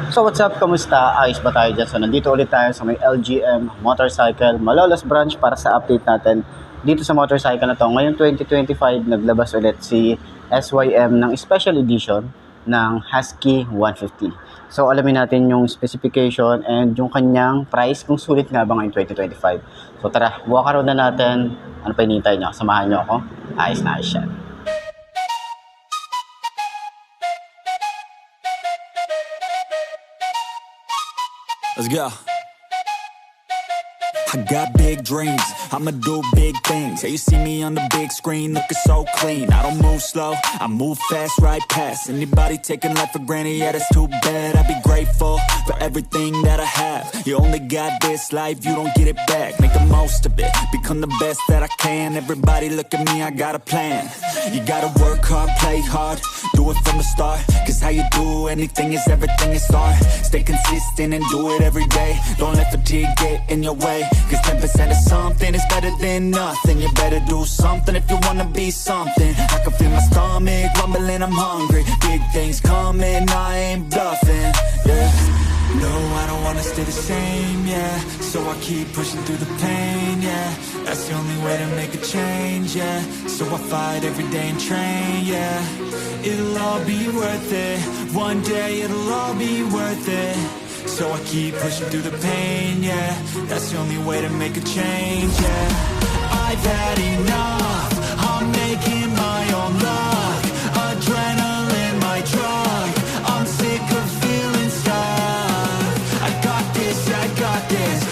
So what's up, kamusta? Ayos ba tayo dyan? So nandito ulit tayo sa may LGM Motorcycle Malolos branch para sa update natin dito sa motorcycle na to. Ngayon 2025, naglabas ulit si SYM ng special edition ng Husky 150. So alamin natin yung specification and yung kanyang price kung sulit nga ba ngayong 2025. So tara, walk around na natin. Ano pa hinihintay nyo? Samahan nyo ako. Ayos na ayos yan. Let's go. I got big dreams, I'ma do big things. Yeah, you see me on the big screen looking so clean. I don't move slow, I move fast, right past anybody taking life for granted, yeah, that's too bad. I'd be grateful for everything that I have. You only got this life, you don't get it back. Make the most of it, become the best that I can. Everybody look at me, I got a plan. You gotta work hard, play hard, do it from the start. Cause how you do anything is everything is art. Stay consistent and do it every day. Don't let fatigue get in your way. Cause 10% of something is better than nothing. You better do something if you wanna be something. I can feel my stomach rumbling, I'm hungry. Big things coming, I ain't bluffing, yeah. No, I don't wanna stay the same, yeah. So I keep pushing through the pain, yeah. That's the only way to make a change, yeah. So I fight every day and train, yeah. It'll all be worth it. One day it'll all be worth it. So I keep pushing through the pain, yeah. That's the only way to make a change, yeah. I've had enough, I'm making my own luck. Adrenaline, my drug, I'm sick of feeling stuck. I got this,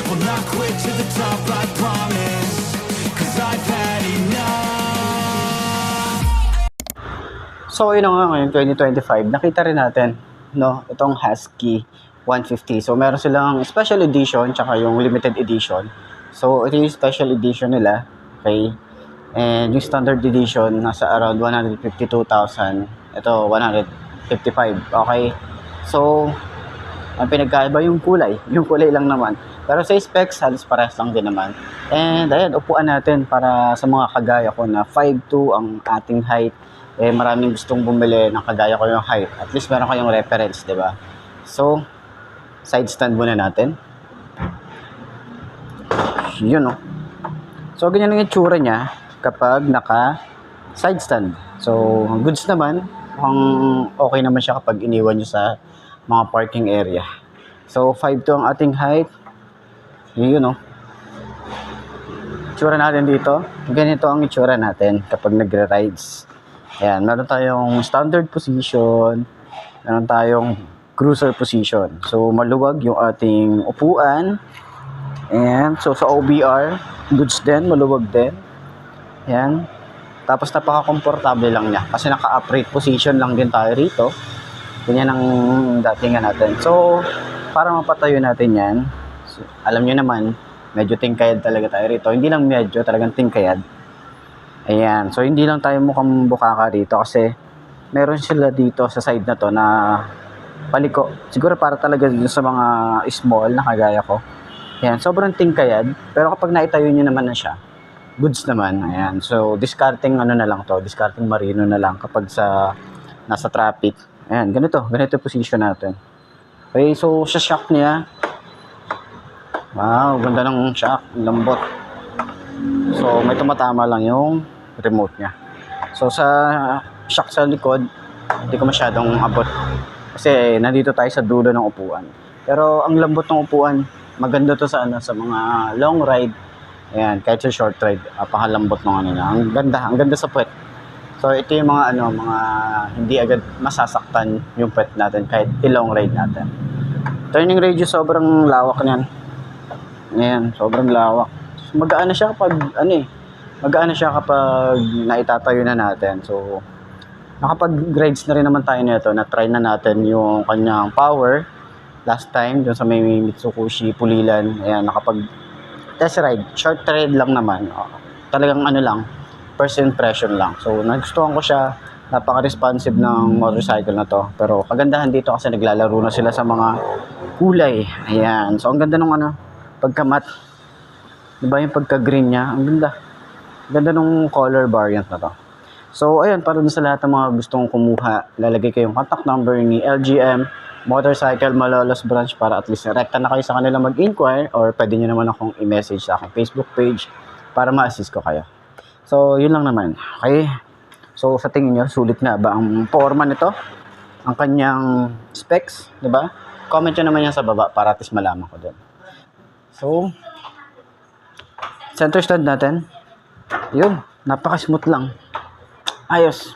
will not quit to the top, I promise. Cause I've had enough. So yun na nga, ngayon 2025, nakita rin natin, no, itong Husky 150. So meron silang special edition tsaka yung limited edition. So ito yung special edition nila, okay? And yung standard edition nasa around 152,000. Ito 155, okay? So ang pinagkaiba yung kulay. Yung kulay lang naman. Pero sa specs, halos parehas lang din naman. And ayan, upuan natin para sa mga kagaya ko na 5'2" ang ating height. Eh maraming gustong bumili ng kagaya ko yung height. At least meron kayong reference, di ba? So side stand muna natin. Yun, no? So ganyan ang itsura niya kapag naka side stand. So goods naman, okay naman siya kapag iniwan nyo sa mga parking area. So 5'2" ang ating height. Yun, no? Itsura natin dito. Ganito ang itsura natin kapag nagre-rides. Ayan, meron tayong standard position, meron tayong cruiser position. So maluwag yung ating upuan. And so sa OBR, goods din, maluwag din. Ayan. Tapos napaka-komportable lang niya kasi naka-upright position lang din tayo rito. Ganyan ang datingan natin. So para mapatayo natin yan, so, alam nyo naman, medyo tingkayad talaga tayo rito. Hindi lang medyo, talagang tingkayad. Ayan. So hindi lang tayo mukhang bukaka rito kasi meron sila dito sa side na to na paliko. Siguro para talaga dun sa mga small na kagaya ko. Ayan, sobrang tingkayad. Pero kapag naitayo nyo naman na siya, goods naman. Ayan, so discarding ano na lang to, discarding marino na lang kapag sa nasa traffic. Ayan, ganito position natin. Okay, so sa shock niya, wow, ganda ng shock, lambot. So may tumatama lang yung remote niya. So sa shock sa likod, hindi ko masyadong abot. Kasi nandito tayo sa dulo ng upuan. Pero ang lambot ng upuan, maganda to sa sa mga long ride. Ayan, kahit sa short ride, pakalambot ng ano na. Ang ganda sa puwet. So ito yung mga mga hindi agad masasaktan yung puwet natin kahit i-long ride natin. Turning radius sobrang lawak niyan. Ayan, sobrang lawak. Magaan na siya kapag magaan na siya kapag naitatayo na natin. So nakapag-rides na rin naman tayo nito, na-try na natin yung kanyang power last time dun sa may Mitsubishi Pulilan. Ayan, nakapag-test ride, short ride lang naman. Talagang lang, first impression lang. So nagustuhan ko siya, napaka-responsive ng motorcycle na to. Pero kagandahan dito kasi naglalaro na sila sa mga kulay. Ayan, so ang ganda ng pagka-matte. Diba yung pagka-green niya? Ang ganda. Ganda nung color variant na to. So, ayun, para dun sa lahat ng mga gustong kumuha, lalagay ko yung contact number ni LGM Motorcycle Malolos branch para at least rekta na kayo sa kanila mag-inquire or pwede nyo naman akong i-message sa aking Facebook page para ma-assist ko kayo. So, yun lang naman. Okay? So, sa tingin nyo, sulit nga ba ang forma nito? Ang kanyang specs, di ba? Comment nyo naman yan sa baba para at least malaman ko din. So, center stand natin. Yun, napaka-smooth lang. Ayos.